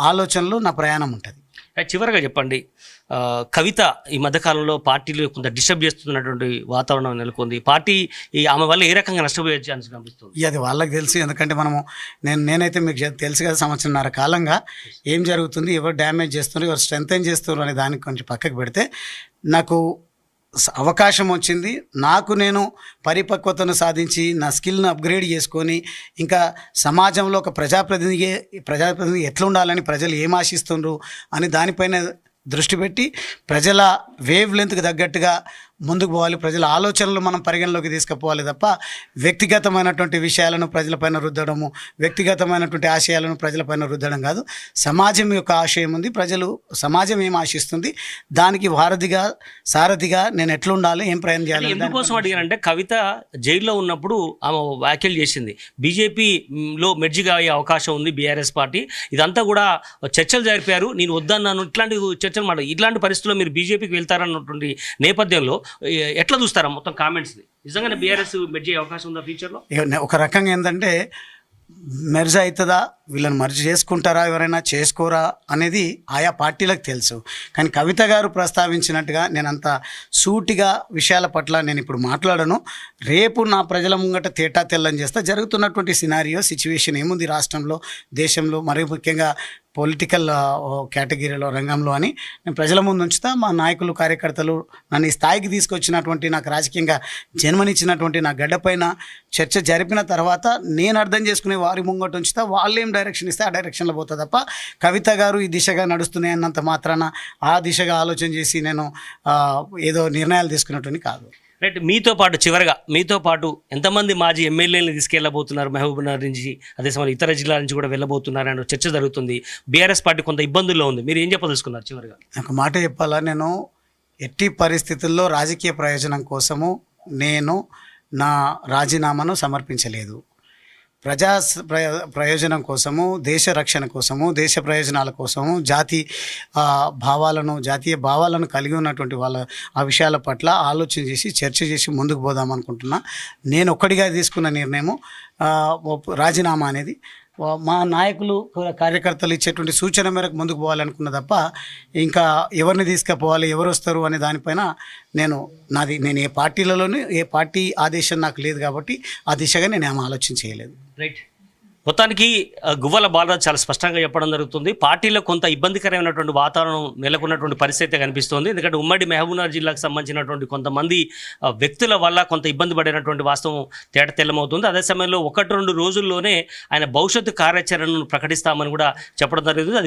ఆలోచనలు, నా ప్రయాణం ఉంటుంది. చివరగా చెప్పండి, కవిత ఈ మధ్యకాలంలో పార్టీలు కొంత డిస్టర్బ్ చేస్తున్నటువంటి వాతావరణం నెలకొంది. పార్టీ ఆమె వల్ల ఏ రకంగా నష్టపోయే ఛాన్స్ కనిపిస్తుంది? అది వాళ్ళకి తెలుసు. ఎందుకంటే నేనైతే మీకు తెలుసు కదా, సంవత్సరంన్నర కాలంగా ఏం జరుగుతుంది, ఎవరు డ్యామేజ్ చేస్తున్నారు, ఎవరు స్ట్రెంథెన్ చేస్తున్నారు అనే దానికి కొంచెం పక్కకు పెడితే, నాకు అవకాశం వచ్చింది. నేను పరిపక్వతను సాధించి నా స్కిల్ను అప్గ్రేడ్ చేసుకొని ఇంకా సమాజంలో ఒక ప్రజాప్రతినిధి ఎట్లా ఉండాలని, ప్రజలు ఏం ఆశిస్తున్నారు అని దానిపైన దృష్టి పెట్టి ప్రజల వేవ్ లెంత్కి తగ్గట్టుగా ముందుకు పోవాలి. ప్రజల ఆలోచనలు మనం పరిగణలోకి తీసుకుపోవాలి తప్ప వ్యక్తిగతమైనటువంటి విషయాలను ప్రజలపైన రుద్దడము, వ్యక్తిగతమైనటువంటి ఆశయాలను ప్రజలపైన రుద్దడం కాదు. సమాజం యొక్క ఆశయం ఉంది, సమాజం ఏం ఆశిస్తుంది, దానికి సారథిగా నేను ఎట్లుండాలి, ఏం ప్రయాణం చేయాలి. ఎందుకోసం అడిగానంటే, కవిత జైల్లో ఉన్నప్పుడు ఆమె వ్యాఖ్యలు చేసింది, బీజేపీలో మెర్జిగా అయ్యే అవకాశం ఉంది బీఆర్ఎస్ పార్టీ, ఇదంతా కూడా చర్చలు జరిపారు, నేను వద్దన్నాను, ఇట్లాంటి చర్చలు మాట. ఇట్లాంటి పరిస్థితుల్లో మీరు బీజేపీకి వెళ్తారన్నటువంటి నేపథ్యంలో ఎట్లా చూస్తారా మొత్తం కామెంట్స్ని? నిజంగానే బీఆర్ఎస్ మెర్జ్ అయ్యే అవకాశం ఉందా ఫ్యూచర్లో? ఒక రకంగా ఏంటంటే, మెర్జ్ అవుతుందా, వీళ్ళని మర్జ్ చేసుకుంటారా, ఎవరైనా చేసుకోరా అనేది ఆయా పార్టీలకు తెలుసు. కానీ కవిత గారు ప్రస్తావించినట్టుగా నేనంత సూటిగా విషయాల పట్ల నేను ఇప్పుడు మాట్లాడను. రేపు నా ప్రజల ముంగట తేటా తెల్లని చేస్తా. జరుగుతున్నటువంటి సిచ్యువేషన్ ఏముంది రాష్ట్రంలో, దేశంలో, మరీ ముఖ్యంగా పొలిటికల్ కేటగిరీలో, రంగంలో అని నేను ప్రజల ముందు ఉంచుతా. మా నాయకులు, కార్యకర్తలు నన్ను ఈ స్థాయికి తీసుకొచ్చినటువంటి, నాకు రాజకీయంగా జన్మనిచ్చినటువంటి నా గడ్డపైన చర్చ జరిపిన తర్వాత నేను అర్థం చేసుకునే వారి ముంగట ఉంచుతా. వాళ్ళు ఏం డైరెక్షన్ ఇస్తే ఆ డైరెక్షన్లో పోతా తప్ప, కవిత గారు ఈ దిశగా నడుస్తున్నాయి అన్నంత మాత్రాన ఆ దిశగా ఆలోచన చేసి నేను ఏదో నిర్ణయాలు తీసుకున్నటువంటి కాదు. రైట్. చివరగా మీతో పాటు ఎంతమంది మాజీ ఎమ్మెల్యేలను తీసుకెళ్ళబోతున్నారు మహబూబ్నగర్ నుంచి, అదే సమయంలో ఇతర జిల్లాల నుంచి కూడా వెళ్ళబోతున్నారు అనే చర్చ జరుగుతుంది. బీఆర్ఎస్ పార్టీ కొంత ఇబ్బందుల్లో ఉంది, మీరు ఏం చెప్పదలుచుకున్నారు చివరిగా? ఒక మాట చెప్పాలా, నేను ఎట్టి పరిస్థితుల్లో రాజకీయ ప్రయోజనం కోసము నేను నా రాజీనామాను సమర్పించలేదు. ప్రయోజనం కోసము, దేశ రక్షణ కోసము, దేశ ప్రయోజనాల కోసము, జాతీయ భావాలను కలిగి ఉన్నటువంటి ఆ విషయాల పట్ల ఆలోచన చేసి చర్చ చేసి ముందుకు పోదామనుకుంటున్నా. నేను ఒక్కడిగా తీసుకున్న నిర్ణయము రాజీనామా అనేది మా నాయకులు, కార్యకర్తలు ఇచ్చేటువంటి సూచన మేరకు ముందుకు పోవాలనుకున్న తప్ప ఇంకా ఎవరిని తీసుకుపోవాలి, ఎవరు వస్తారు అనే దానిపైన నేను ఏ పార్టీలలోనూ ఏ పార్టీ ఆదేశం నాకు లేదు కాబట్టి ఆ దిశగా నేను ఏం ఆలోచన చేయలేదు. రైట్. మొత్తానికి గువ్వల బాలరాజు చాలా స్పష్టంగా చెప్పడం జరుగుతుంది. పార్టీలో కొంత ఇబ్బందికరమైనటువంటి వాతావరణం నెలకొన్నటువంటి పరిస్థితి కనిపిస్తుంది. ఎందుకంటే ఉమ్మడి మహబూబ్నగర్ జిల్లాకు సంబంధించినటువంటి కొంతమంది వ్యక్తుల వల్ల కొంత ఇబ్బంది పడినటువంటి వాస్తవం తెల్లమవుతుంది. అదే సమయంలో 1-2 రోజుల్లోనే ఆయన భవిష్యత్తు కార్యాచరణను ప్రకటిస్తామని కూడా చెప్పడం జరుగుతుంది.